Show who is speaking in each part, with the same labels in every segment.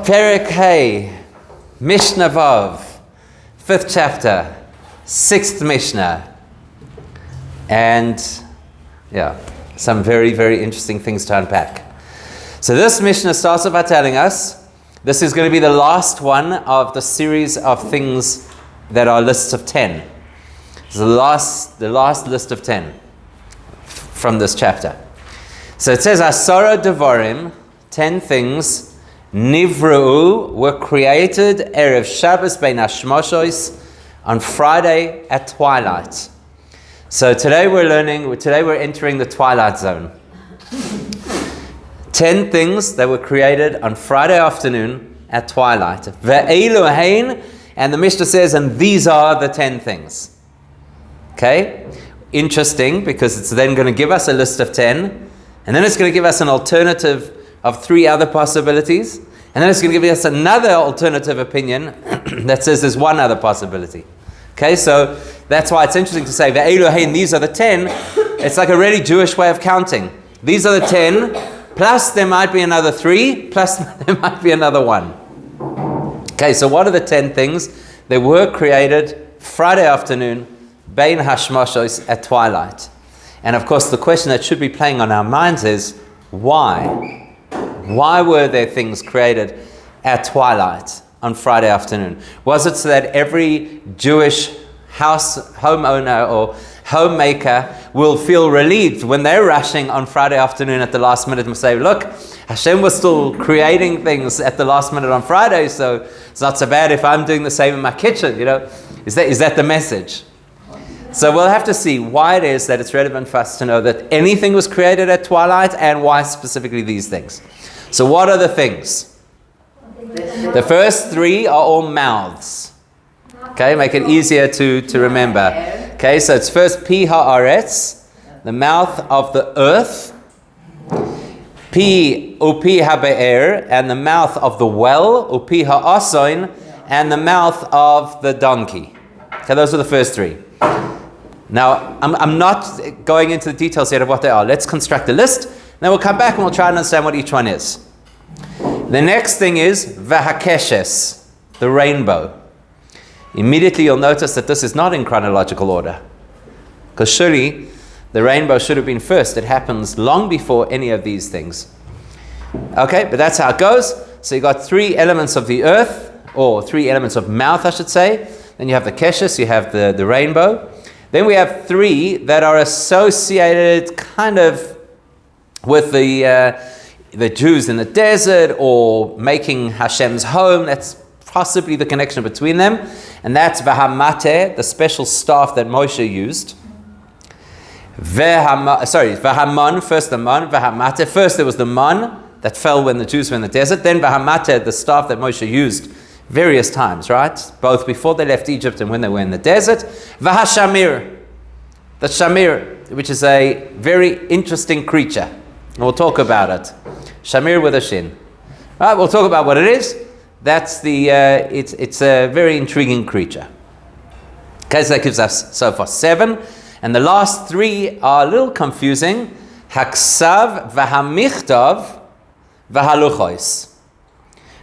Speaker 1: Pirkei, Mishnah Vav, 5th chapter, 6th Mishnah. And some very, very interesting things to unpack. So this Mishnah starts off by telling us this is going to be the last one of the series of things that are lists of 10. It's the last list of 10 from this chapter. So it says, Asara Devarim, 10 things, Nivru, were created Erev Shabbos Bein Hashmoshois, on Friday at twilight. So today we're entering the twilight zone. 10 things that were created on Friday afternoon at twilight. Ve'elu hein, and the Mishnah says, and these are the 10 things. Okay? Interesting, because it's then going to give us a list of 10, and then it's going to give us an alternative of 3 other possibilities, and then it's going to give us another alternative opinion that says there's one other possibility. Okay, so that's why it's interesting to say, Ve'elu hein, these are the 10. It's like a really Jewish way of counting. These are the 10, plus there might be another 3, plus there might be another 1. Okay, so what are the 10 things that were created Friday afternoon, Bein Hashmoshois, at twilight? And of course, the question that should be playing on our minds is, why? Why were there things created at twilight on Friday afternoon? Was it so that every Jewish homeowner or homemaker will feel relieved when they're rushing on Friday afternoon at the last minute and say, look, Hashem was still creating things at the last minute on Friday, so it's not so bad if I'm doing the same in my kitchen, Is that the message? So we'll have to see why it is that it's relevant for us to know that anything was created at twilight and why specifically these things. So what are the things? The first 3 are all mouths. Okay, make it easier to remember. Okay, so it's first Pi ha'aretz, the mouth of the earth. Pi upi ha'be'er, and the mouth of the well. Upi ha'asoin, and the mouth of the donkey. Okay, those are the first 3. Now, I'm not going into the details yet of what they are. Let's construct a list. Then we'll come back and we'll try and understand what each one is. The next thing is Vahakeshes, the rainbow. Immediately you'll notice that this is not in chronological order, because surely the rainbow should have been first. It happens long before any of these things. Okay, but that's how it goes. So you've got 3 elements of the earth, or 3 elements of mouth, I should say. Then you have the keshes, you have the rainbow. Then we have 3 that are associated kind of with the Jews in the desert, or making Hashem's home. That's possibly the connection between them. And that's Vahamate, the special staff that Moshe used. Vahaman, first the man, Vahamate. First there was the man that fell when the Jews were in the desert. Then Vahamate, the staff that Moshe used various times, right? Both before they left Egypt and when they were in the desert. Vahashamir, the shamir, which is a very interesting creature. We'll talk about it. Shamir with a shin. Right, we'll talk about what it is. That's it's a very intriguing creature. Okay, so that gives us so far 7. And the last 3 are a little confusing. Haksav, Vahamichtav, Vahaluchois.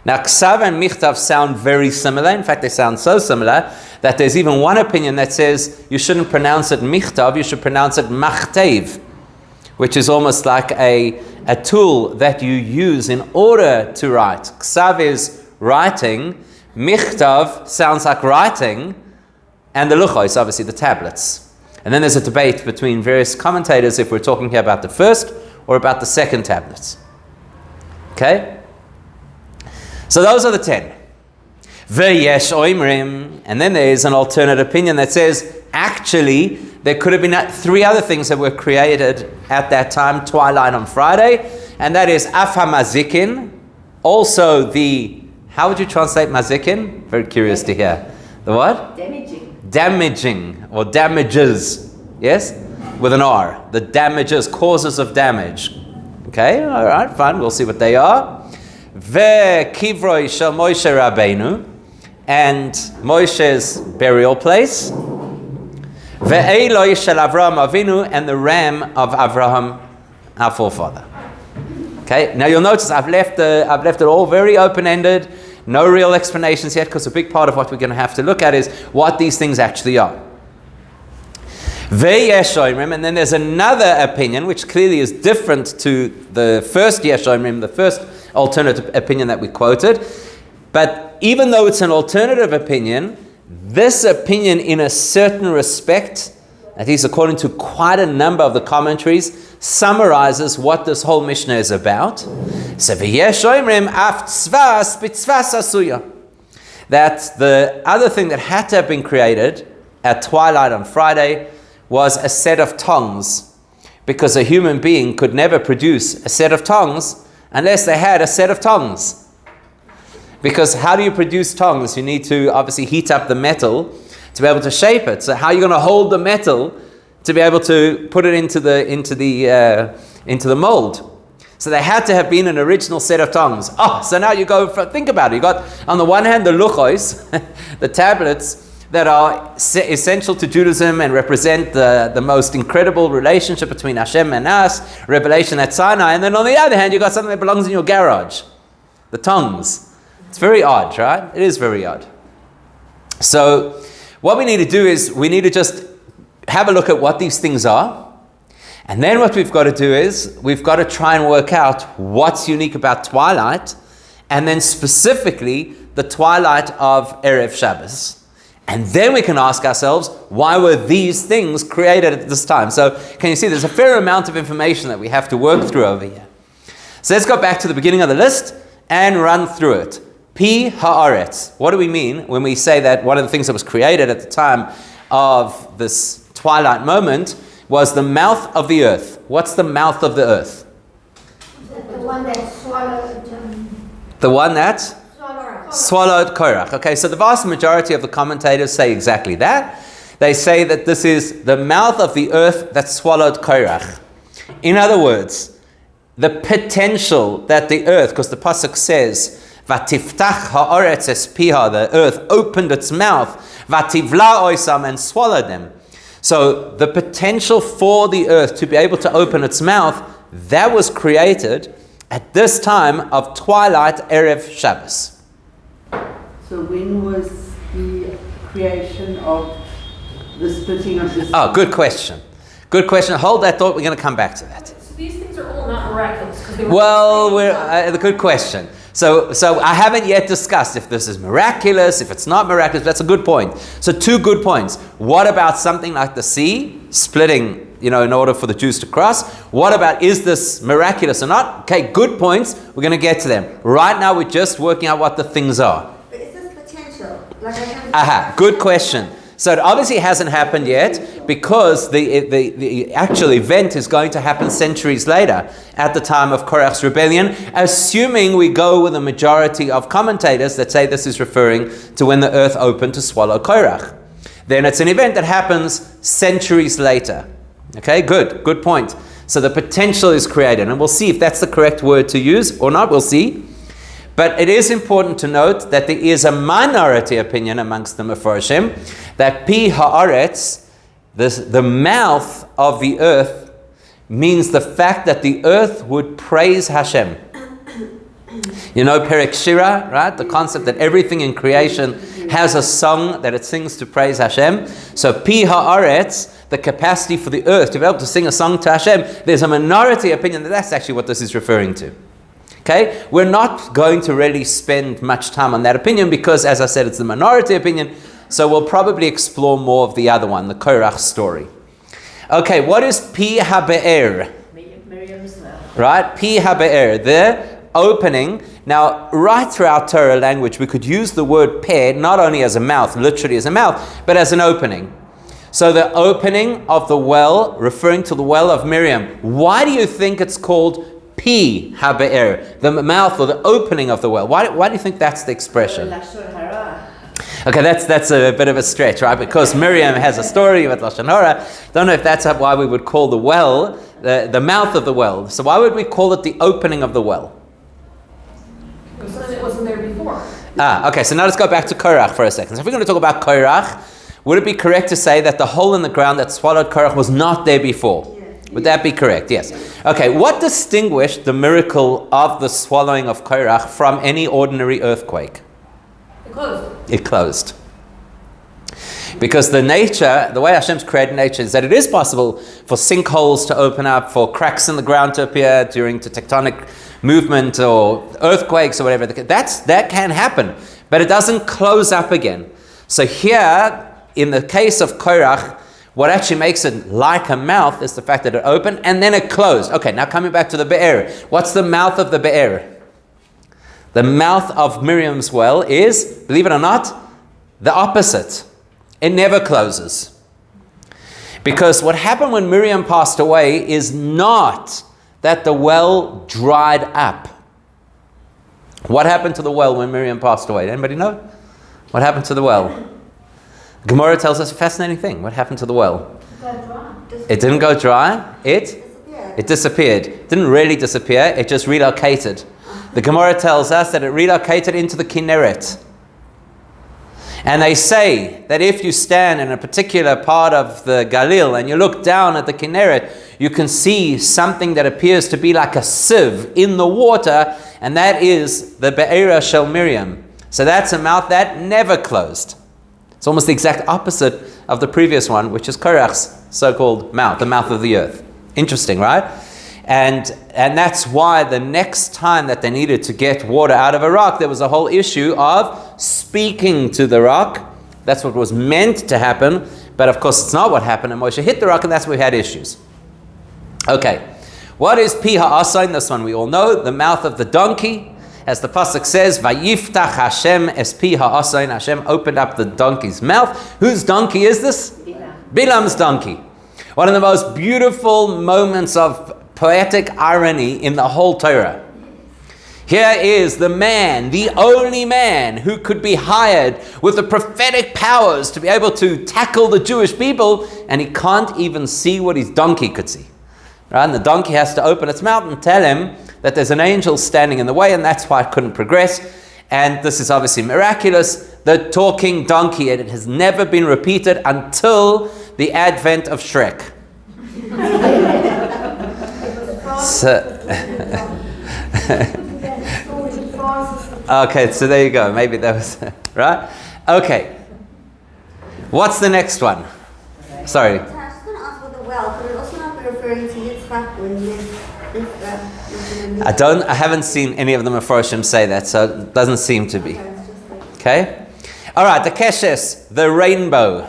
Speaker 1: Now, Ksav and Michtav sound very similar. In fact, they sound so similar that there's even one opinion that says you shouldn't pronounce it Michtav, you should pronounce it Machtev, which is almost like a tool that you use in order to write. Ksav is writing, Michtav sounds like writing, and the Lucho is obviously the tablets. And then there's a debate between various commentators if we're talking here about the first or about the second tablets. Okay? So those are the 10. Ve'yesh oimrim, and then there is an alternate opinion that says, actually, there could have been 3 other things that were created at that time, twilight on Friday, and that is afhamazikin, also the, how would you translate mazikin? Very curious to hear. The what? Damaging, or damages, yes? With an R. The damages, causes of damage. Okay, all right, fine, we'll see what they are. Ve'kivroi shel Moshe Rabbeinu, and Moshe's burial place. Ve'eloi shel Avraham Avinu, and the ram of Avraham, our forefather. Okay, now you'll notice I've left it all very open-ended, no real explanations yet, because a big part of what we're going to have to look at is what these things actually are. Ve'yesh omrim, and then there's another opinion which clearly is different to the first yesh omrim, the first alternative opinion that we quoted. But even though it's an alternative opinion, this opinion in a certain respect, at least according to quite a number of the commentaries, summarizes what this whole Mishnah is about. So v'yesh omrim af tzvas b'tzvas asuya. That the other thing that had to have been created at twilight on Friday was a set of tongues, because a human being could never produce a set of tongues unless they had a set of tongues. Because how do you produce tongues? You need to obviously heat up the metal to be able to shape it. So how are you going to hold the metal to be able to put it into the mold? So there had to have been an original set of tongues. So now you go think about it. You got on the one hand the luchos, the tablets that are essential to Judaism and represent the most incredible relationship between Hashem and us, revelation at Sinai. And then on the other hand, you got something that belongs in your garage, the tongues. It's very odd, right? It is very odd. So what we need to do is we need to just have a look at what these things are. And then what we've got to do is we've got to try and work out what's unique about Twilight, and then specifically the Twilight of Erev Shabbos. And then we can ask ourselves, why were these things created at this time? So can you see there's a fair amount of information that we have to work through over here. So let's go back to the beginning of the list and run through it. Pi haaretz. What do we mean when we say that one of the things that was created at the time of this twilight moment was the mouth of the earth? What's the mouth of the earth?
Speaker 2: The one that swallowed.
Speaker 1: The one that swallowed Korach. Okay, so the vast majority of the commentators say exactly that. They say that this is the mouth of the earth that swallowed Korach. In other words, the potential that the earth, because the pasuk says, "Vatiftach haaretz es piha," the earth opened its mouth, "Vativla oisam," and swallowed them. So the potential for the earth to be able to open its mouth, that was created at this time of Twilight Erev Shabbos.
Speaker 3: So when was the creation of the splitting of the sea?
Speaker 1: Oh, good question. Good question. Hold that thought. We're going to come back to that.
Speaker 4: So these things are all not miraculous.
Speaker 1: Well, good question. So I haven't yet discussed if this is miraculous, if it's not miraculous. That's a good point. So 2 good points. What about something like the sea splitting, in order for the Jews to cross? What about, is this miraculous or not? Okay, good points. We're going to get to them. Right now, we're just working out what the things are.
Speaker 2: But is this potential?
Speaker 1: Good question. So it obviously hasn't happened yet, because the actual event is going to happen centuries later, at the time of Korach's rebellion, assuming we go with a majority of commentators that say this is referring to when the earth opened to swallow Korach. Then it's an event that happens centuries later. Okay, good point. So the potential is created, and we'll see if that's the correct word to use or not, we'll see. But it is important to note that there is a minority opinion amongst the Mefarshim that Pi Haaretz, the mouth of the earth, means the fact that the earth would praise Hashem. Perek Shira, right? The concept that everything in creation has a song that it sings to praise Hashem. So Pi Haaretz, the capacity for the earth to be able to sing a song to Hashem, there's a minority opinion that that's actually what this is referring to. Okay, we're not going to really spend much time on that opinion because, as I said, it's the minority opinion. So we'll probably explore more of the other one, the Korach story. Okay, what is Pi HaBe'er? Right, Pi HaBe'er, the opening. Now, right throughout Torah language, we could use the word peh not only as a mouth, literally as a mouth, but as an opening. So the opening of the well, referring to the well of Miriam. Why do you think it's called Pi HaBe'er, the mouth or the opening of the well? Why do you think that's the expression? Okay, that's a bit of a stretch, right? Because Miriam has a story with Lashon Hara. Don't know if that's why we would call the well the mouth of the well. So why would we call it the opening of the well?
Speaker 4: Because it wasn't there before.
Speaker 1: Okay, so now let's go back to Korach for a second. So if we're going to talk about Korach, would it be correct to say that the hole in the ground that swallowed Korach was not there before? Would that be correct? Yes. Okay, what distinguished the miracle of the swallowing of Korach from any ordinary earthquake?
Speaker 4: It closed.
Speaker 1: It closed. Because the way Hashem's created nature is that it is possible for sinkholes to open up, for cracks in the ground to appear during the tectonic movement or earthquakes or whatever. That can happen, but it doesn't close up again. So here, in the case of Korach, what actually makes it like a mouth is the fact that it opened and then it closed. Okay, now coming back to the Be'er. What's the mouth of the Be'er? The mouth of Miriam's well is, believe it or not, the opposite. It never closes. Because what happened when Miriam passed away is not that the well dried up. What happened to the well when Miriam passed away? Anybody know? What happened to the well? Gemara tells us a fascinating thing. What happened to the well? It didn't go dry. It disappeared. It didn't really disappear. It just relocated. The Gemara tells us that it relocated into the Kinneret. And they say that if you stand in a particular part of the Galil and you look down at the Kinneret, you can see something that appears to be like a sieve in the water, and that is the Be'era Shel Miriam. So that's a mouth that never closed. It's almost the exact opposite of the previous one, which is Korach's so-called mouth, the mouth of the earth. Interesting, right? And that's why the next time that they needed to get water out of a rock, there was a whole issue of speaking to the rock. That's what was meant to happen, but of course it's not what happened, and Moshe hit the rock, and that's where we had issues. Okay, what is Pi Ha'asayin? This one we all know, the mouth of the donkey. As the pasuk says, Vayiftach Hashem es Pi Ha'asayin. Hashem opened up the donkey's mouth. Whose donkey is this? Bilam's donkey. One of the most beautiful moments of poetic irony in the whole Torah. Here is the man, the only man who could be hired with the prophetic powers to be able to tackle the Jewish people, and he can't even see what his donkey could see. Right? And the donkey has to open its mouth and tell him that there's an angel standing in the way, and that's why it couldn't progress. And this is obviously miraculous. The talking donkey, it has never been repeated until the advent of Shrek. Okay, so there you go. Maybe that was right. Okay, what's the next one? Sorry.
Speaker 2: I was going to ask about the well. Could it also not be referring to Yitzchak when he
Speaker 1: I haven't seen any of the Mefarshim say that, so it doesn't seem to be. Okay? All right, the Keshes, the rainbow.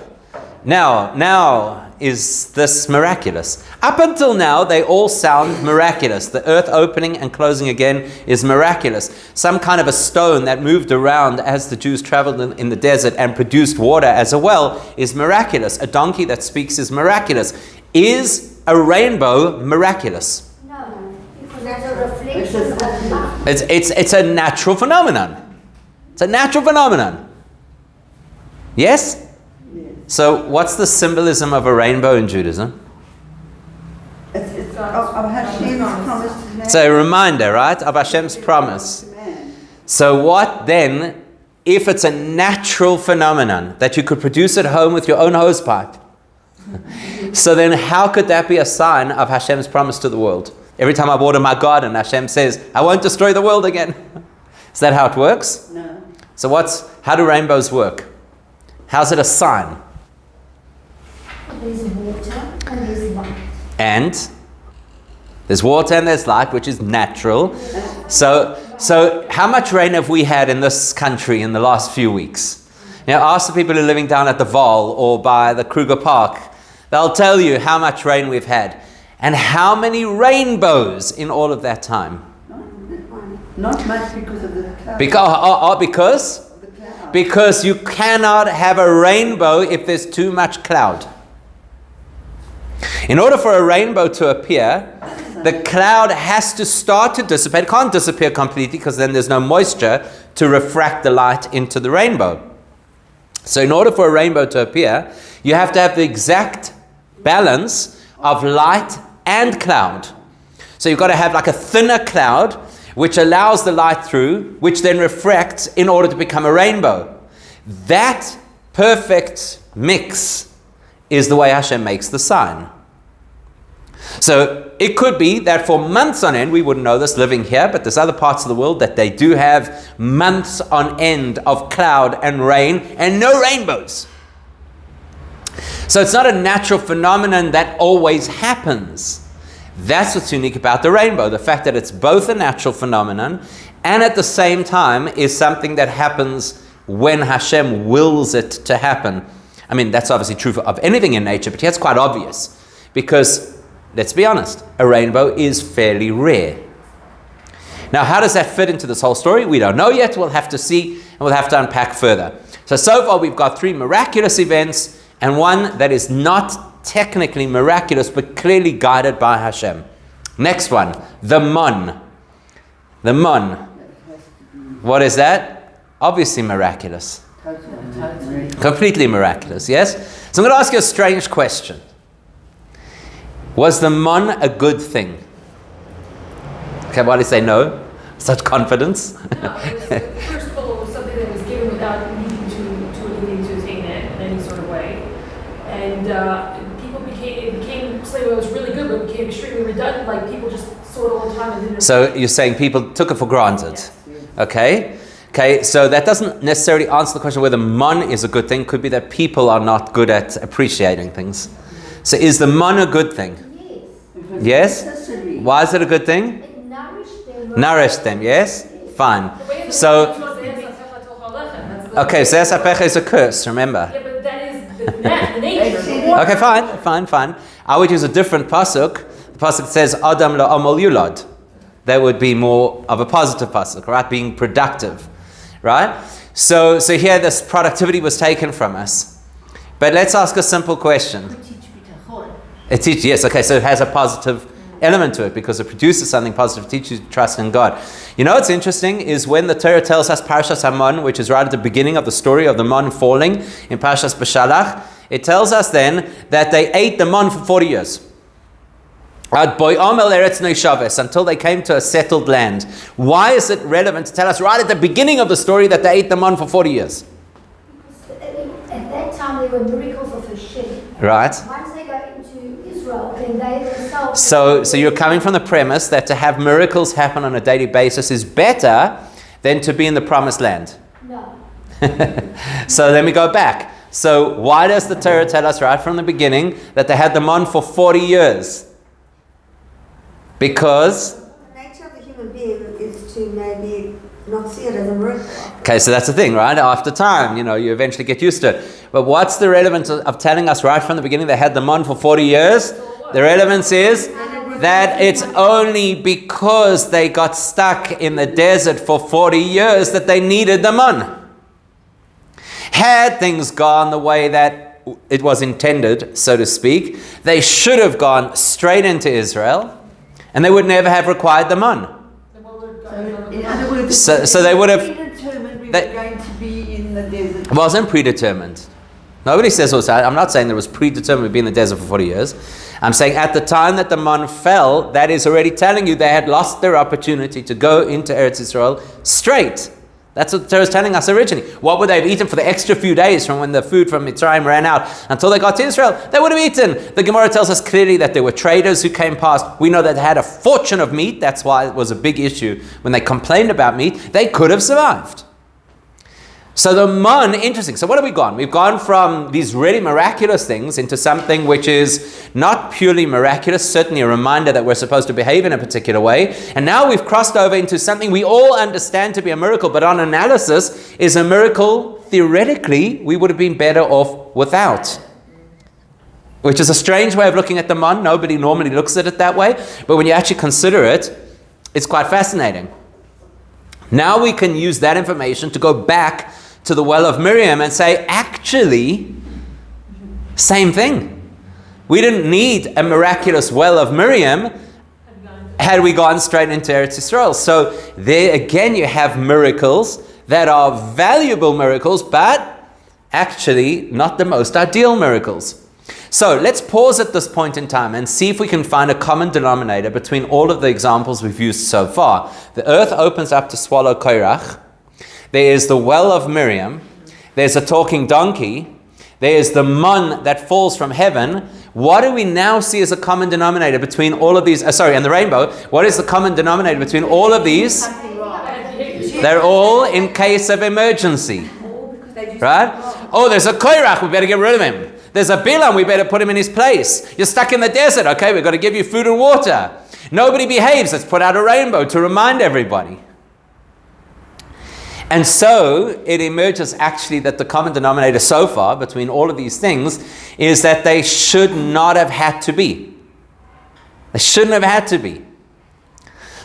Speaker 1: Now is this miraculous? Up until now, they all sound miraculous. The earth opening and closing again is miraculous. Some kind of a stone that moved around as the Jews traveled in the desert and produced water as a well is miraculous. A donkey that speaks is miraculous. Is a rainbow miraculous?
Speaker 2: No, because that's a reflection of light.
Speaker 1: It's a natural phenomenon. It's a natural phenomenon. Yes? So what's the symbolism of a rainbow in Judaism?
Speaker 3: It's of Hashem's promise to man.
Speaker 1: It's a reminder, right, of Hashem's promise. So what then, if it's a natural phenomenon that you could produce at home with your own hosepipe, so then how could that be a sign of Hashem's promise to the world? Every time I water my garden, Hashem says, I won't destroy the world again. Is that how it works?
Speaker 3: No.
Speaker 1: So how do rainbows work? How's it a sign?
Speaker 2: There's water and there's light.
Speaker 1: And there's water and there's light, which is natural. So how much rain have we had in this country in the last few weeks? Ask the people who are living down at the Val or by the Kruger Park. They'll tell you how much rain we've had. And how many rainbows in all of that time?
Speaker 3: Not much because of the cloud.
Speaker 1: Because? Because you cannot have a rainbow if there's too much cloud. In order for a rainbow to appear, the cloud has to start to dissipate. It can't disappear completely because then there's no moisture to refract the light into the rainbow. So in order for a rainbow to appear, you have to have the exact balance of light and cloud. So you've got to have like a thinner cloud which allows the light through, which then refracts in order to become a rainbow. That perfect mix is the way Hashem makes the sign. So it could be that for months on end, we wouldn't know this living here, but there's other parts of the world that they do have months on end of cloud and rain and no rainbows. So it's not a natural phenomenon that always happens. That's what's unique about the rainbow, the fact that it's both a natural phenomenon and at the same time is something that happens when Hashem wills it to happen. I mean, that's obviously true of anything in nature, but here it's quite obvious because, let's be honest, a rainbow is fairly rare. Now, how does that fit into this whole story? We don't know yet. We'll have to see and we'll have to unpack further. So far we've got 3 miraculous events and one that is not technically miraculous but clearly guided by Hashem. Next one, the mon. The mon. What is that? Obviously miraculous. Completely miraculous, yes? So I'm going to ask you a strange question. Was the mon a good thing? Okay, why do you say no? Such confidence?
Speaker 4: No, it was, first of all, it was something that was given without needing to attain it in any sort of way. And it became slavery was really good, but it became extremely redundant. Like people just sort all the time and didn't.
Speaker 1: So you're saying people took it for granted.
Speaker 4: Yes.
Speaker 1: Okay, so that doesn't necessarily answer the question whether mon is a good thing. Could be that people are not good at appreciating things. So is the mon a good thing?
Speaker 2: Yes.
Speaker 1: Yes? Why is it a good thing?
Speaker 2: It nourished them.
Speaker 1: Nourished them, yes? Fine.
Speaker 4: So
Speaker 1: Okay, so Esapecha is a curse, remember?
Speaker 4: Yeah, but that is the nature.
Speaker 1: Okay, fine. I would use a different pasuk. The pasuk says, Adam lo amol yulad. That would be more of a positive pasuk, right? Being productive, right? So here this productivity was taken from us. But let's ask a simple question. Yes, okay, so it has a positive element to it because it produces something positive, teaches you to trust in God. You know what's interesting is when the Torah tells us Parshas Hamon, which is right at the beginning of the story of the mon falling in Parshas Beshalach, it tells us then that they ate the mon for 40 years. Until they came to a settled land. Why is it relevant to tell us right at the beginning of the story that they ate the mon for 40 years?
Speaker 2: At that time, there were miracles of Hashem.
Speaker 1: Right.
Speaker 2: Once they go into Israel, then they themselves.
Speaker 1: So you're coming from the premise that to have miracles happen on a daily basis is better than to be in the promised land.
Speaker 2: No.
Speaker 1: So let me go back. So why does the Torah tell us right from the beginning that they had the mon for 40 years? Because
Speaker 2: The nature of the human being is to maybe not see it as a miracle.
Speaker 1: okay, so that's the thing, right? After time, you eventually get used to it. But what's the relevance of telling us right from the beginning they had the mon for 40 years? The relevance is that it's only because they got stuck in the desert for 40 years that they needed the mon. Had things gone the way that it was intended, so to speak, they should have gone straight into Israel and they would never have required the mon.
Speaker 3: In other words,
Speaker 1: So they would have.
Speaker 3: predetermined we
Speaker 1: they-
Speaker 3: were going to be in the desert.
Speaker 1: It wasn't predetermined. Nobody says also. I'm not saying there was predetermined to be in the desert for 40 years. I'm saying at the time that the mon fell, that is already telling you they had lost their opportunity to go into Eretz Israel straight. That's what the Torah is telling us originally. What would they have eaten for the extra few days from when the food from Mitzrayim ran out until they got to Israel? They would have eaten. The Gemara tells us clearly that there were traders who came past. We know that they had a fortune of meat. That's why it was a big issue when they complained about meat. They could have survived. So the mon, interesting. So what have we gone? We've gone from these really miraculous things into something which is not purely miraculous, certainly a reminder that we're supposed to behave in a particular way. And now we've crossed over into something we all understand to be a miracle, but on analysis is a miracle theoretically we would have been better off without. Which is a strange way of looking at the mon. Nobody normally looks at it that way. But when you actually consider it, it's quite fascinating. Now we can use that information to go back to the well of Miriam and say, actually, same thing. We didn't need a miraculous well of Miriam had we gone straight into Eretz Yisrael. So there again you have miracles that are valuable miracles, but actually not the most ideal miracles. So let's pause at this point in time and see if we can find a common denominator between all of the examples we've used so far. The earth opens up to swallow Korach. There is the well of Miriam. There's a talking donkey. There is the mon that falls from heaven. what do we now see as a common denominator between all of these? And the rainbow. What is the common denominator between all of these?
Speaker 3: Something wrong.
Speaker 1: They're all in case of emergency. Right? Oh, there's a Korach, we better get rid of him. There's a Bilam, we better put him in his place. You're stuck in the desert, okay, we've got to give you food and water. Nobody behaves, let's put out a rainbow to remind everybody. And so it emerges actually that the common denominator so far between all of these things is that they should not have had to be. They shouldn't have had to be.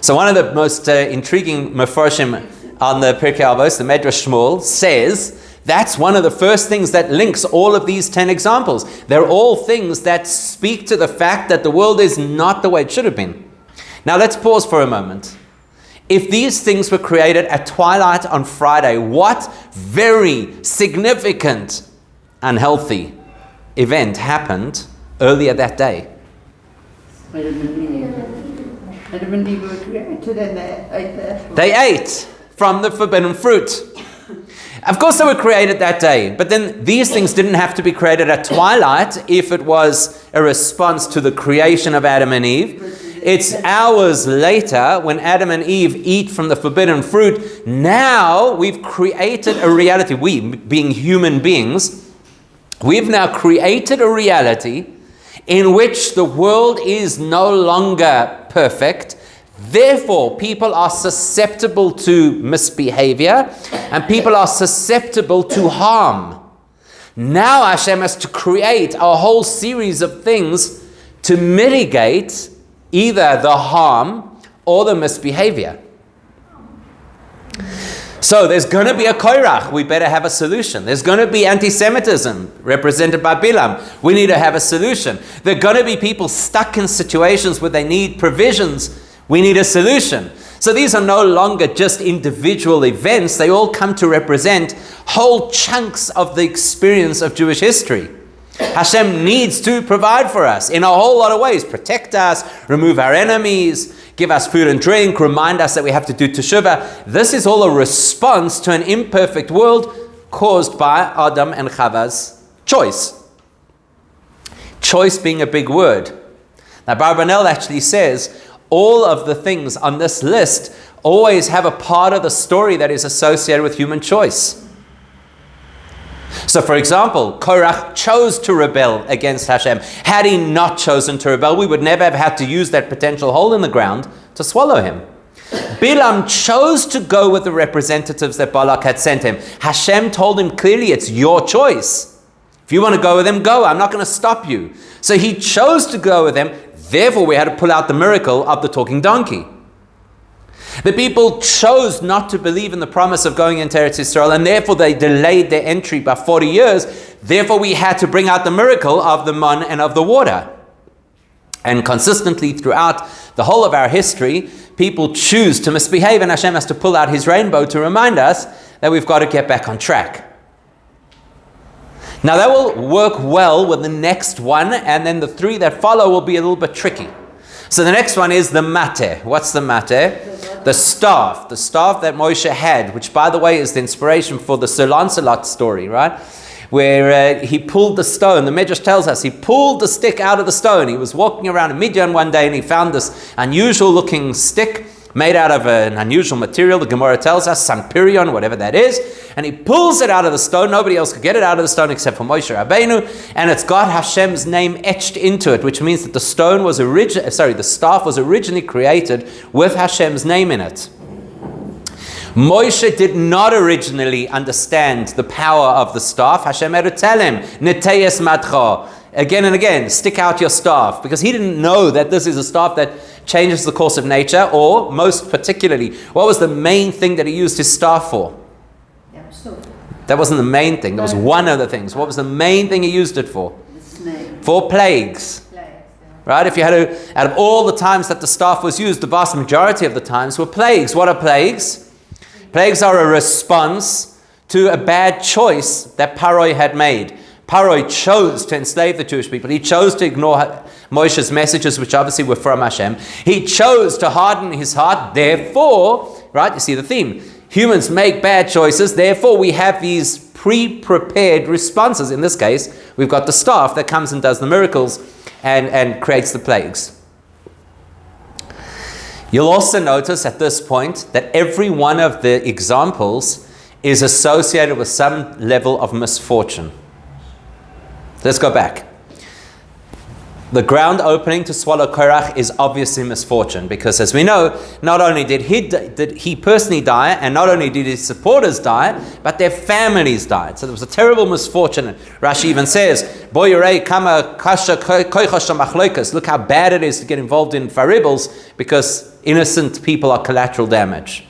Speaker 1: So one of the most intriguing mefarshim on the Pirkei Avos, the Medrash Shmuel, says that's one of the first things that links all of these 10 examples. They're all things that speak to the fact that the world is not the way it should have been. Now let's pause for a moment. If these things were created at twilight on Friday, what very significant, unhealthy event happened earlier that day?
Speaker 3: Adam and Eve were created and they ate that.
Speaker 1: They ate from the forbidden fruit. Of course they were created that day, but then these things didn't have to be created at twilight if it was a response to the creation of Adam and Eve. It's hours later when Adam and Eve eat from the forbidden fruit. Now we've created a reality. We, being human beings, we've now created a reality in which the world is no longer perfect. Therefore, people are susceptible to misbehavior and people are susceptible to harm. Now Hashem has to create a whole series of things to mitigate either the harm or the misbehavior. So there's going to be a Korach. We better have a solution. There's going to be anti-Semitism represented by Bilam. We need to have a solution. There are going to be people stuck in situations where they need provisions. We need a solution. So these are no longer just individual events. They all come to represent whole chunks of the experience of Jewish history. Hashem needs to provide for us in a whole lot of ways. Protect us, remove our enemies, give us food and drink, remind us that we have to do teshuvah. This is all a response to an imperfect world caused by Adam and Chava's choice. Choice being a big word. Now Barbanel actually says all of the things on this list always have a part of the story that is associated with human choice. So for example, Korach chose to rebel against Hashem. Had he not chosen to rebel, we would never have had to use that potential hole in the ground to swallow him. Bilam chose to go with the representatives that Balak had sent him. Hashem told him clearly, it's your choice. If you want to go with them, go. I'm not going to stop you. So he chose to go with them. Therefore, we had to pull out the miracle of the talking donkey. The people chose not to believe in the promise of going into Eretz Yisrael, and therefore they delayed their entry by 40 years. Therefore, we had to bring out the miracle of the man and of the water. And consistently throughout the whole of our history, people choose to misbehave, and Hashem has to pull out his rainbow to remind us that we've got to get back on track. Now that will work well with the next one, and then the three that follow will be a little bit tricky. So the next one is the mateh. What's the mateh? The staff that Moshe had, which by the way is the inspiration for the Sir Lancelot story, right? Where he pulled the stone. The Medrash tells us he pulled the stick out of the stone. He was walking around in Midian one day and he found this unusual looking stick made out of an unusual material. The Gemara tells us, Sampirion, whatever that is. And he pulls it out of the stone. Nobody else could get it out of the stone except for Moshe Rabbeinu. And it's got Hashem's name etched into it, which means that the staff was originally created with Hashem's name in it. Moshe did not originally understand the power of the staff. Hashem had to tell him, Neteyes matcha, again and again, stick out your staff, because he didn't know that this is a staff that changes the course of nature, or most particularly, what was the main thing that he used his staff for?
Speaker 3: Yeah, so.
Speaker 1: That wasn't the main thing. That was one of the things. What was the main thing he used it for?
Speaker 3: The snake.
Speaker 1: For plagues. Right? If you had to, out of all the times that the staff was used, the vast majority of the times were plagues. What are plagues? Plagues are a response to a bad choice that Paroi had made. Paroi chose to enslave the Jewish people. He chose to ignore Moshe's messages, which obviously were from Hashem. He chose to harden his heart. Therefore, right, you see the theme. Humans make bad choices. Therefore, we have these pre-prepared responses. In this case, we've got the staff that comes and does the miracles and creates the plagues. You'll also notice at this point that every one of the examples is associated with some level of misfortune. Let's go back. The ground opening to swallow Korach is obviously misfortune, because as we know, not only did he personally die, and not only did his supporters die, but their families died. So there was a terrible misfortune. Rashi even says, look how bad it is to get involved in faribbles, because innocent people are collateral damage.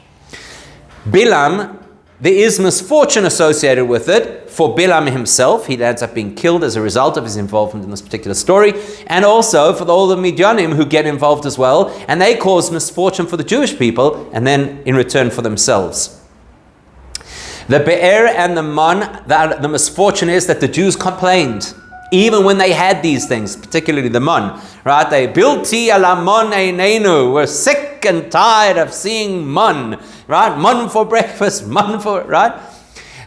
Speaker 1: Bilam, there is misfortune associated with it. For Bilam himself, he ends up being killed as a result of his involvement in this particular story, and also for all the Midyanim who get involved as well, and they cause misfortune for the Jewish people, and then in return for themselves. The Be'er and the Man, the misfortune is that the Jews complained, even when they had these things, particularly the Man, right? They bilti ala man einenu, we're sick and tired of seeing man, right? Man for breakfast, man for, right?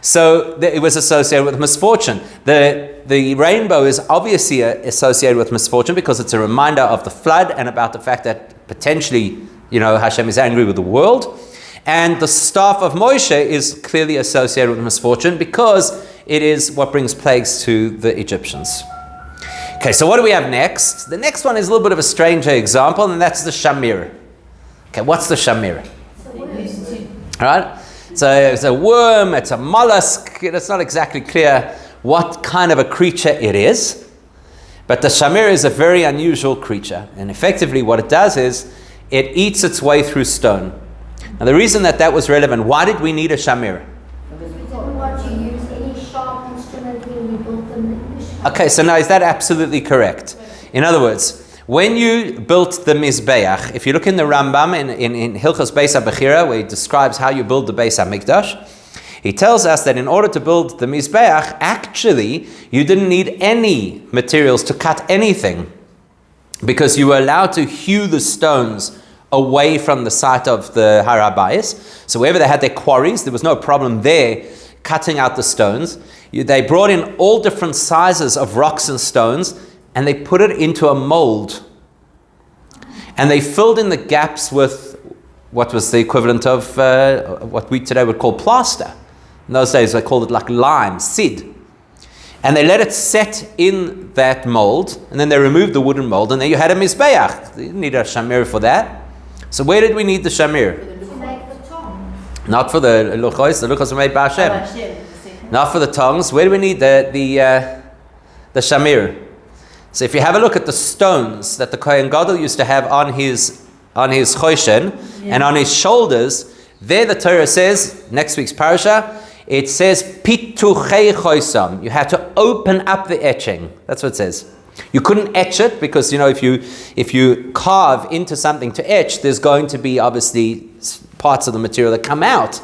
Speaker 1: So it was associated with misfortune. The rainbow is obviously associated with misfortune because it's a reminder of the flood and about the fact that potentially, Hashem is angry with the world. And the staff of Moshe is clearly associated with misfortune because it is what brings plagues to the Egyptians. Okay, so what do we have next? The next one is a little bit of a stranger example, and that's the shamir. Okay, what's the shamir? All right? So it's a worm, it's a mollusk. It's not exactly clear what kind of a creature it is. But the shamir is a very unusual creature. And effectively what it does is it eats its way through stone. Now the reason that was relevant, why did we need a shamir?
Speaker 5: Because we didn't want to use any sharp instrument when we built them.
Speaker 1: Okay, so now is that absolutely correct? In other words, when you built the Mizbeach, if you look in the Rambam in Hilchos Beis HaBechira, where he describes how you build the Beis HaMikdash, he tells us that in order to build the Mizbeach, actually, you didn't need any materials to cut anything, because you were allowed to hew the stones away from the site of the Har HaBayis. So wherever they had their quarries, there was no problem there cutting out the stones. They brought in all different sizes of rocks and stones, and they put it into a mold. And they filled in the gaps with what was the equivalent of what we today would call plaster. In those days, they called it like lime, sid. And they let it set in that mold, and then they removed the wooden mold, and then you had a mizbeach. You didn't need a shamir for that. So where did we need the shamir?
Speaker 5: To make the tongs.
Speaker 1: Not for the luchos. The luchos were made by Hashem. Not for the tongs. Where do we need the shamir? So if you have a look at the stones that the Kohen Gadol used to have on his choshen and on his shoulders, there the Torah says, next week's parasha, it says pituchei choisam. You had to open up the etching. That's what it says. You couldn't etch it because if you carve into something to etch, there's going to be obviously parts of the material that come out.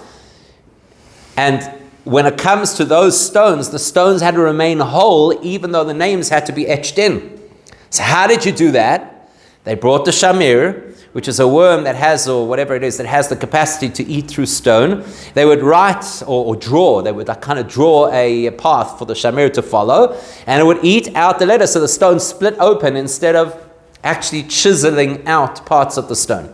Speaker 1: And when it comes to those stones, the stones had to remain whole even though the names had to be etched in. So how did you do that? They brought the shamir, which is a worm that has, or whatever it is, that has the capacity to eat through stone. They would write or draw, they would kind of draw a path for the shamir to follow, and it would eat out the letter, so the stone split open instead of actually chiseling out parts of the stone.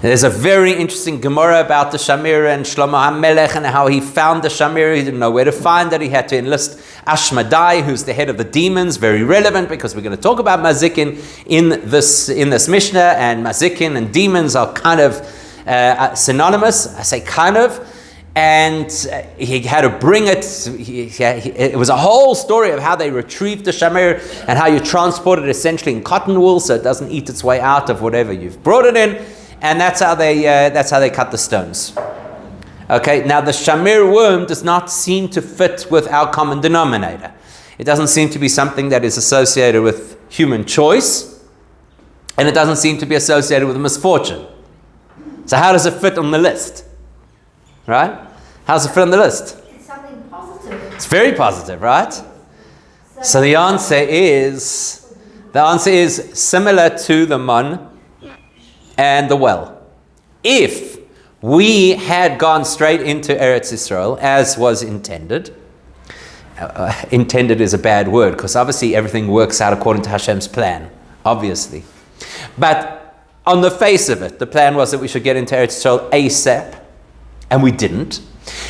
Speaker 1: There's a very interesting Gemara about the Shamir and Shlomo HaMelech and how he found the Shamir. He didn't know where to find it. He had to enlist Ashmadai, who's the head of the demons. Very relevant because we're going to talk about Mazikin in this Mishnah, and Mazikin and demons are kind of synonymous. I say kind of. And he had to bring it. It was a whole story of how they retrieved the Shamir and how you transport it essentially in cotton wool so it doesn't eat its way out of whatever you've brought it in. And that's how they cut the stones. Okay, now the shamir worm does not seem to fit with our common denominator. It doesn't seem to be something that is associated with human choice, and it doesn't seem to be associated with misfortune. So how does it fit on the list? Right? How does it fit on the list?
Speaker 5: It's something positive.
Speaker 1: It's very positive, right? So the answer is similar to the man and the well. If we had gone straight into Eretz Yisrael as was intended. Intended is a bad word because obviously everything works out according to Hashem's plan, obviously. But on the face of it, the plan was that we should get into Eretz Yisrael ASAP, and we didn't.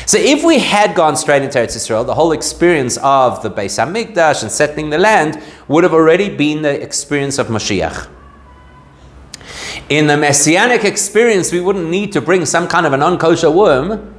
Speaker 1: So if we had gone straight into Eretz Yisrael, the whole experience of the Beis HaMikdash and settling the land would have already been the experience of Mashiach. In the Messianic experience, we wouldn't need to bring some kind of a non-kosher worm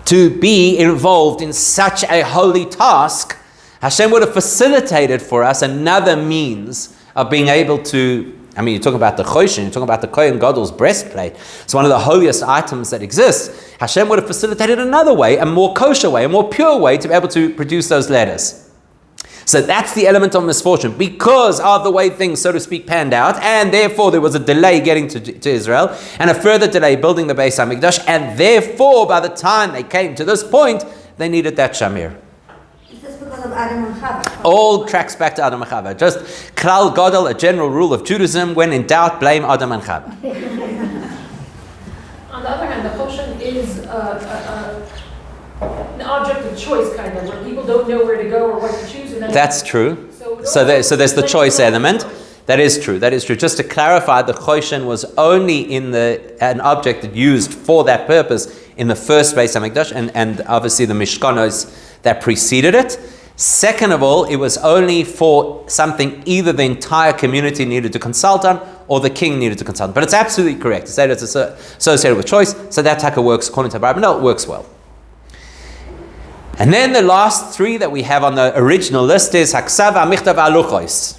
Speaker 1: to be involved in such a holy task. Hashem would have facilitated for us another means of being able to, you're talking about the Choshen, you're talking about the Kohen Gadol's breastplate. It's one of the holiest items that exists. Hashem would have facilitated another way, a more kosher way, a more pure way to be able to produce those letters. So that's the element of misfortune. Because of the way things, so to speak, panned out, and therefore there was a delay getting to Israel, and a further delay building the Beis HaMikdash, and therefore by the time they came to this point, they needed that Shamir.
Speaker 2: Is this because of Adam and Chava?
Speaker 1: All tracks back to Adam and Chava. Just Klal Gadol, a general rule of Judaism, when in doubt, blame Adam and Chava.
Speaker 4: On the other hand, the Choshen is an object of choice, kind of, where people don't know where to go or what to choose. And
Speaker 1: that's true. So there's the choice element. That is true. Just to clarify, the Choshen was only an object used for that purpose in the first Beis HaMikdash, and obviously the Mishkanos that preceded it. Second of all, it was only for something either the entire community needed to consult on or the king needed to consult on. But it's absolutely correct to say that it's associated with choice, so that taka works according to Abraham. It works well. And then the last three that we have on the original list is Haksav, Amiktav, Aluchos,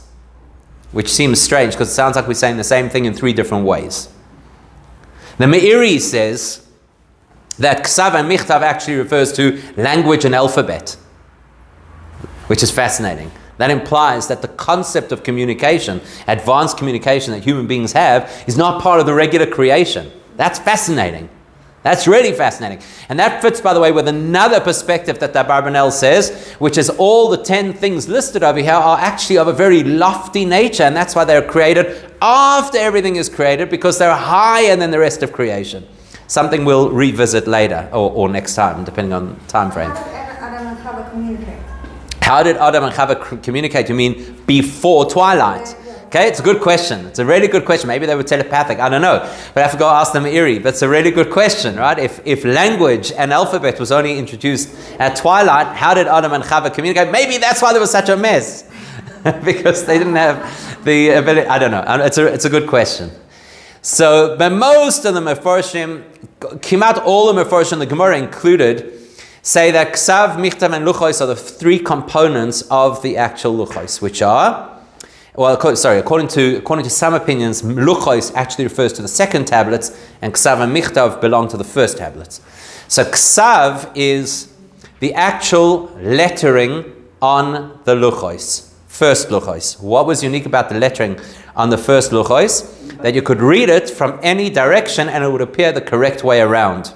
Speaker 1: which seems strange because it sounds like we're saying the same thing in three different ways. The Meiri says that Ksav and Michtav actually refers to language and alphabet, which is fascinating. That implies that the concept of communication, advanced communication that human beings have, is not part of the regular creation. That's fascinating. That's really fascinating. And that fits, by the way, with another perspective that the Abarbanel says, which is all the 10 things listed over here are actually of a very lofty nature, and that's why they're created after everything is created, because they're higher than the rest of creation. Something we'll revisit later, or next time, depending on time frame.
Speaker 2: How did Adam and Chava communicate?
Speaker 1: How did Adam and Chava communicate? You mean before Twilight? Okay, it's a good question. It's a really good question. Maybe they were telepathic. I don't know. But I have to go ask them Erie. But it's a really good question, right? If language and alphabet was only introduced at Twilight, how did Adam and Chava communicate? Maybe that's why there was such a mess. Because they didn't have the ability. I don't know. It's a good question. So, but most of the Mefarshim, Kimat all the Mefarshim, the Gemara included, say that Ksav, Michtav, and Luchos are the three components of the actual Luchos, which are, according to some opinions, Luchos actually refers to the second tablets, and Ksav and Michtav belong to the first tablets. So Ksav is the actual lettering on the Luchos, first Luchos. What was unique about the lettering on the first Luchos? That you could read it from any direction and it would appear the correct way around.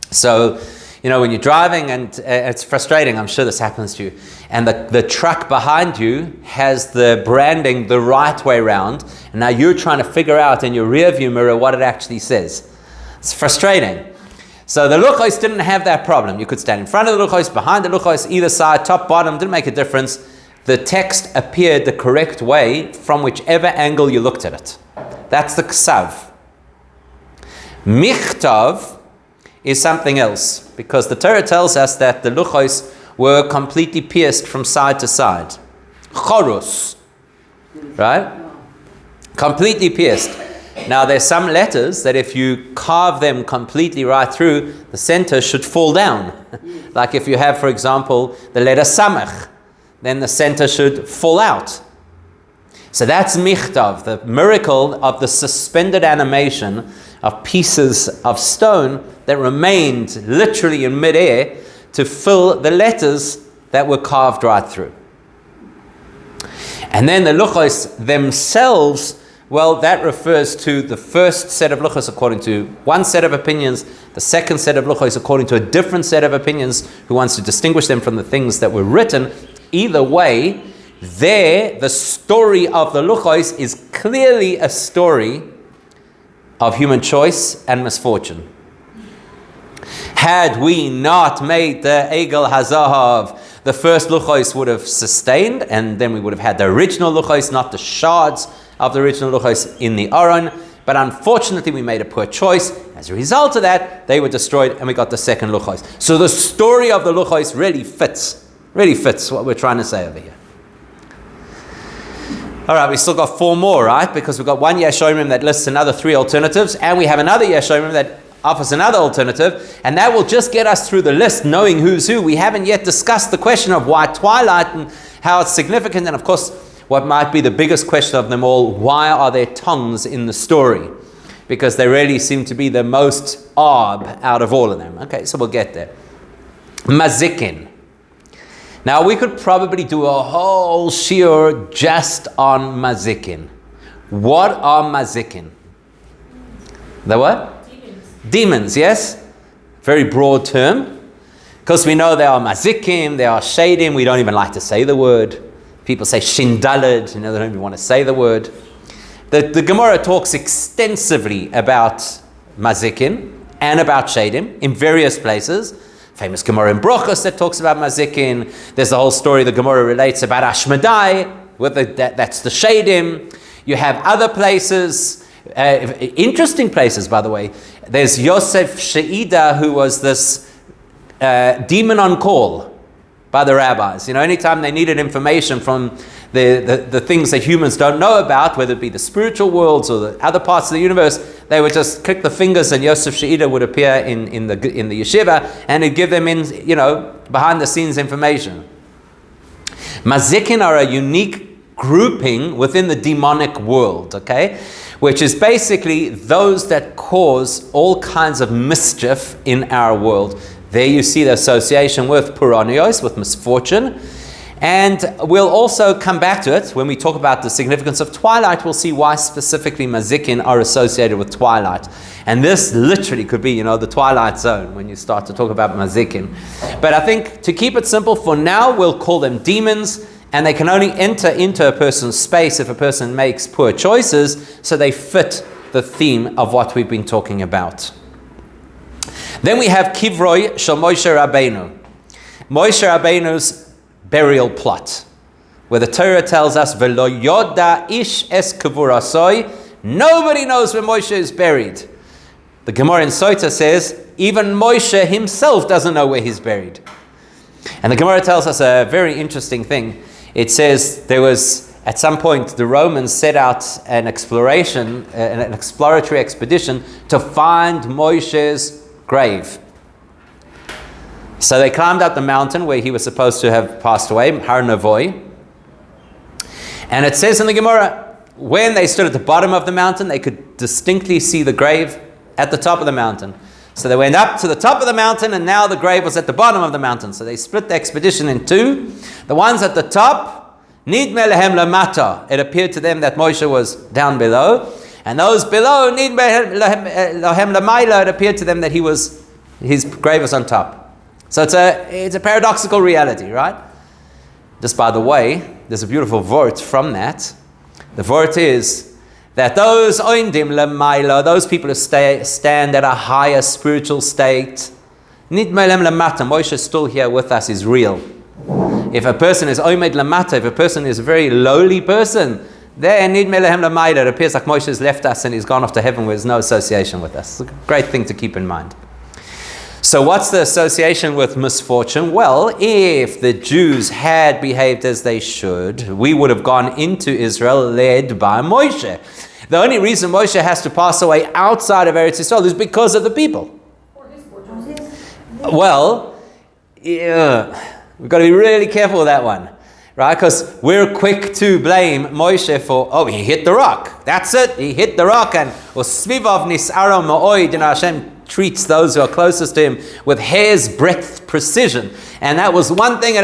Speaker 1: So, when you're driving and it's frustrating, I'm sure this happens to you, and the truck behind you has the branding the right way around, and now you're trying to figure out in your rear view mirror what it actually says. It's frustrating. So the Luchos didn't have that problem. You could stand in front of the Luchos, behind the Luchos, either side, top, bottom, didn't make a difference. The text appeared the correct way from whichever angle you looked at it. That's the Ksav. Michtav is something else, because the Torah tells us that the Luchos were completely pierced from side to side. Chorus. Right? Completely pierced. Now there's some letters that if you carve them completely right through, the center should fall down. Like if you have, for example, the letter Samach, then the center should fall out. So that's Michtav, the miracle of the suspended animation of pieces of stone that remained literally in midair to fill the letters that were carved right through. And then the Luchos themselves, well, that refers to the first set of Luchos according to one set of opinions, the second set of Luchos according to a different set of opinions, who wants to distinguish them from the things that were written. Either way, the story of the Luchos is clearly a story of human choice and misfortune. Had we not made the Egel Hazahav, the first luchos would have sustained, and then we would have had the original luchos, not the shards of the original luchos in the Aron. But unfortunately, we made a poor choice. As a result of that, they were destroyed, and we got the second luchos. So the story of the luchos really fits what we're trying to say over here. All right, we still got 4 more, right? Because we've got one Yeshomrim that lists another 3 alternatives, and we have another Yeshomrim that offers another alternative, and that will just get us through the list, knowing who's who. We haven't yet discussed the question of why Twilight and how it's significant, and of course, what might be the biggest question of them all, why are there tongues in the story? Because they really seem to be the most odd out of all of them. Okay, so we'll get there. Mazikin. Now, we could probably do a whole shiur just on Mazikin. What are Mazikin? The what? Demons, yes? Very broad term. Because we know they are mazikim, they are shadim. We don't even like to say the word. People say shindalad, they don't even want to say the word. The Gemara talks extensively about mazikin and about shadim in various places. Famous Gemara in Brochus that talks about mazikin. There's the whole story the Gemara relates about Ashmadai, that's the shadim. You have other places, interesting places, by the way. There's Yosef She'ida, who was this demon on call by the rabbis. Anytime they needed information from the things that humans don't know about, whether it be the spiritual worlds or the other parts of the universe, they would just click the fingers and Yosef She'ida would appear in the yeshiva, and it'd give them behind the scenes information. Mazikin are a unique grouping within the demonic world, okay? Which is basically those that cause all kinds of mischief in our world. There you see the association with Puranios, with misfortune. And we'll also come back to it when we talk about the significance of Twilight. We'll see why specifically Mazikin are associated with Twilight. And this literally could be, the Twilight Zone when you start to talk about Mazikin. But I think to keep it simple, for now, we'll call them demons. And they can only enter into a person's space if a person makes poor choices, so they fit the theme of what we've been talking about. Then we have Kivroi Shel Moshe Rabbeinu. Moshe Rabbeinu's burial plot, where the Torah tells us, V'lo yoda ish es kavurasoi, nobody knows where Moshe is buried. The Gemara in Sota says, even Moshe himself doesn't know where he's buried. And the Gemara tells us a very interesting thing. It says there was, at some point, the Romans set out an exploration, an exploratory expedition to find Moshe's grave. So they climbed up the mountain where he was supposed to have passed away, Har Navoi. And it says in the Gemara, when they stood at the bottom of the mountain, they could distinctly see the grave at the top of the mountain. So they went up to the top of the mountain, and now the grave was at the bottom of the mountain. So they split the expedition in 2. The ones at the top, Nidme lehem lamata. It appeared to them that Moshe was down below. And those below, Nidme lehem lamayla, it appeared to them that his grave was on top. So it's a paradoxical reality, right? Just by the way, there's a beautiful vort from that. The vort is that those oindim lemaila, those people who stand at a higher spiritual state, nidmelem lamata, Moshe is still here with us, is real. If a person is oimed lamata, if a person is a very lowly person, then nidmelem lamaila, it appears like Moshe has left us and he's gone off to heaven where there's no association with us. It's a great thing to keep in mind. So what's the association with misfortune? Well, if the Jews had behaved as they should, we would have gone into Israel led by Moshe. The only reason Moshe has to pass away outside of Eretz Yisrael is because of the people.
Speaker 4: Or his fortune.
Speaker 1: Well, we've got to be really careful with that one, right? Because we're quick to blame Moshe for, he hit the rock. That's it, he hit the rock. And Svivav nis'aro ma'oid, and Hashem treats those who are closest to him with hair's breadth precision. And that was one thing.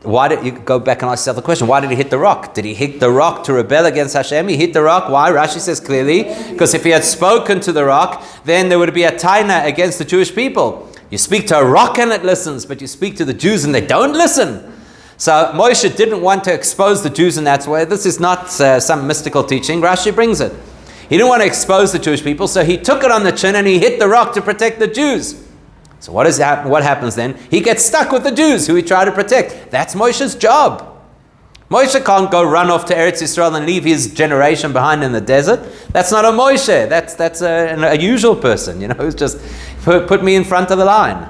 Speaker 1: Why did you go back and ask yourself the question? Why did he hit the rock? Did he hit the rock to rebel against Hashem? He hit the rock. Why? Rashi says clearly, because if he had spoken to the rock, then there would be a taina against the Jewish people. You speak to a rock and it listens, but you speak to the Jews and they don't listen. So Moshe didn't want to expose the Jews in that way. This is not some mystical teaching. Rashi brings it. He didn't want to expose the Jewish people, so he took it on the chin and he hit the rock to protect the Jews. So what happens then? He gets stuck with the Jews who he tried to protect. That's Moshe's job. Moshe can't go run off to Eretz Yisrael and leave his generation behind in the desert. That's not a Moshe. That's a usual person, who's just put me in front of the line.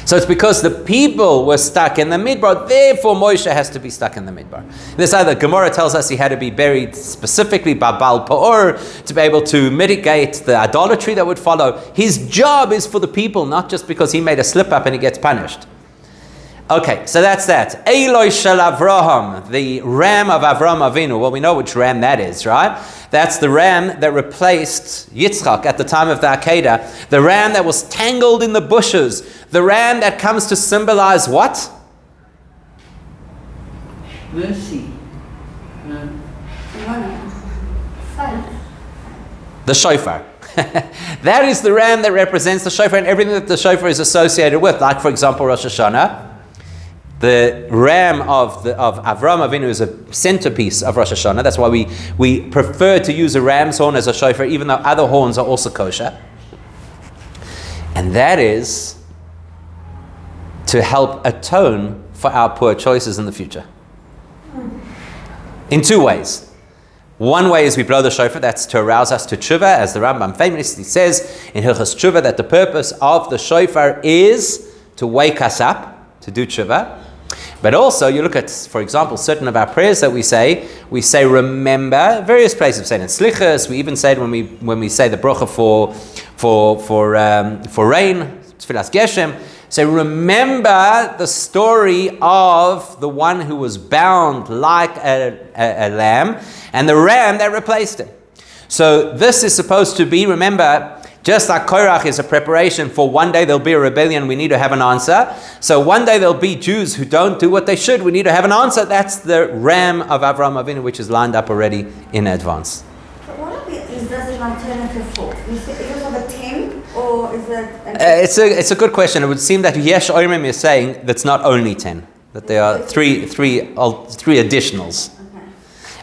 Speaker 1: So it's because the people were stuck in the Midbar, therefore Moshe has to be stuck in the Midbar. This other Gemara tells us he had to be buried specifically by Baal Peor to be able to mitigate the idolatry that would follow. His job is for the people, not just because he made a slip up and he gets punished. Okay, so that's that. Eloi shel Avraham, the ram of Avram Avinu. Well, we know which ram that is, right? That's the ram that replaced Yitzchak at the time of the Akedah. The ram that was tangled in the bushes. The ram that comes to symbolize what?
Speaker 3: Mercy. No.
Speaker 1: The shofar. That is the ram that represents the shofar and everything that the shofar is associated with. Like, for example, Rosh Hashanah. The ram of Avram Avinu is a centerpiece of Rosh Hashanah. That's why we prefer to use a ram's horn as a shofar, even though other horns are also kosher. And that is to help atone for our poor choices in the future. In two ways. One way is we blow the shofar, that's to arouse us to tshuva, as the Rambam famously says in Hilchos Tshuva, that the purpose of the shofar is to wake us up, to do tshuva. But also, you look at, for example, certain of our prayers that we say remember, various places we say it in Slichas, we even say it when we say the bracha for rain, Tfilas Geshem, say remember the story of the one who was bound like a lamb and the ram that replaced him. So this is supposed to be, remember, just like Korach is a preparation for one day there'll be a rebellion, we need to have an answer. So one day there'll be Jews who don't do what they should, we need to have an answer. That's the ram of Avraham Avinu, which is lined up already in advance.
Speaker 2: But what is this an alternative for? Is it for the 10 or is it...
Speaker 1: It's a good question. It would seem that Yesh Oimrim is saying that's not only 10, that there are three additionals.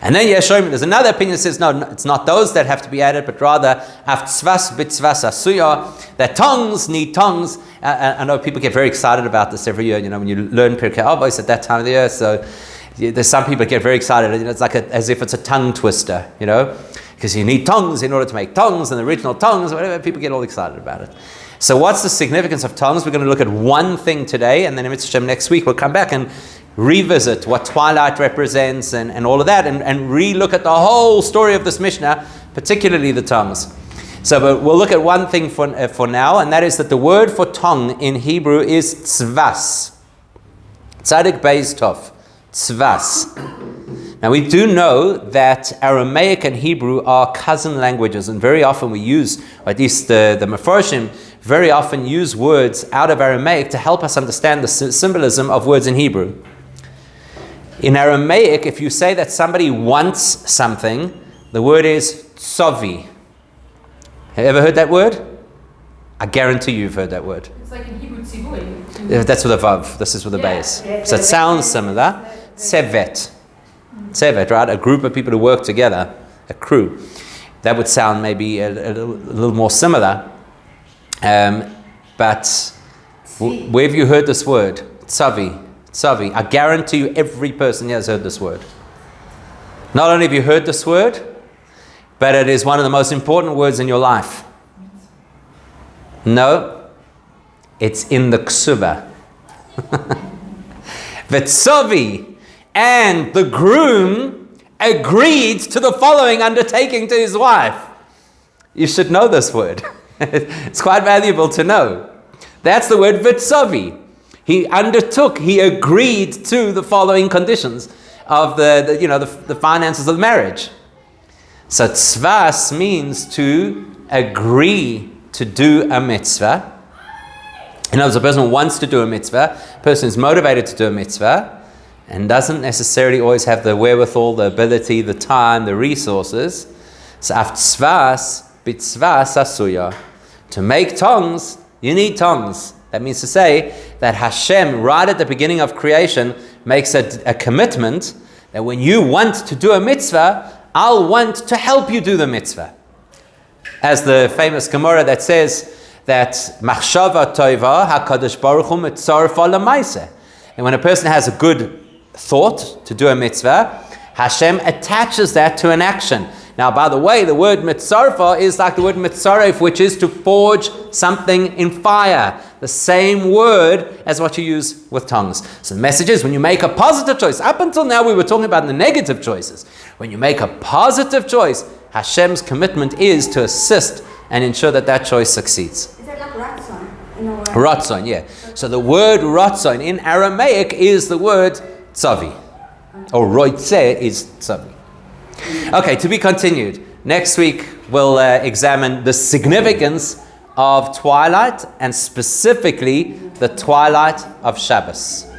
Speaker 1: And then Yeshoim, there's another opinion that says, no, it's not those that have to be added, but rather, aftzvas bitzvas asuya, that tongues need tongues. I know people get very excited about this every year, when you learn Pirkei Avos at that time of the year. So there's some people get very excited. It's like as if it's a tongue twister, because you need tongues in order to make tongues, and the original tongues, whatever, people get all excited about it. So what's the significance of tongues? We're going to look at one thing today, and then in Mitzvah next week we'll come back and revisit what Twilight represents and all of that, and re-look at the whole story of this Mishnah, particularly the tongues. So but we'll look at one thing for now, and that is that the word for tongue in Hebrew is tzvas. Tzadik beis tov. Tzvas. Now we do know that Aramaic and Hebrew are cousin languages, and very often we use, or at least the Mefarshim, very often use words out of Aramaic to help us understand the symbolism of words in Hebrew. In Aramaic, if you say that somebody wants something, the word is tsovi. Have you ever heard that word? I guarantee you've heard that word.
Speaker 4: It's like in Hebrew tzivui.
Speaker 1: That's with a vav. This is with a base. So it sounds similar. Tsevet. Tsevet, right? A group of people who work together. A crew. That would sound maybe a little more similar. But where have you heard this word? Tsavi. Tsavi. I guarantee you every person here has heard this word. Not only have you heard this word, but it is one of the most important words in your life. No, it's in the ksuba. Vetsavi, and the groom agreed to the following undertaking to his wife. You should know this word. It's quite valuable to know. That's the word vitsavi. He agreed to the following conditions of the finances of the marriage. So tzvas means to agree to do a mitzvah. In other words, a person wants to do a mitzvah, a person is motivated to do a mitzvah, and doesn't necessarily always have the wherewithal, the ability, the time, the resources. So af tzvas bitzvas asuya. To make tongues, you need tongues. That means to say that Hashem, right at the beginning of creation, makes a commitment that when you want to do a mitzvah, I'll want to help you do the mitzvah. As the famous Gemara that says that machshava tova hakadosh baruch hu mitzarfa lemaaseh. And when a person has a good thought to do a mitzvah, Hashem attaches that to an action. Now, by the way, the word mitzarfa is like the word mitzaref, which is to forge something in fire. The same word as what you use with tongues. So the message is, when you make a positive choice, up until now we were talking about the negative choices. When you make a positive choice, Hashem's commitment is to assist and ensure that that choice succeeds.
Speaker 2: Is that like ratzon? In a way?
Speaker 1: Ratzon, yeah. So the word ratzon in Aramaic is the word tzavi. Or roitze is tzavi. Okay, to be continued. Next week we'll examine the significance of twilight and specifically the twilight of Shabbos.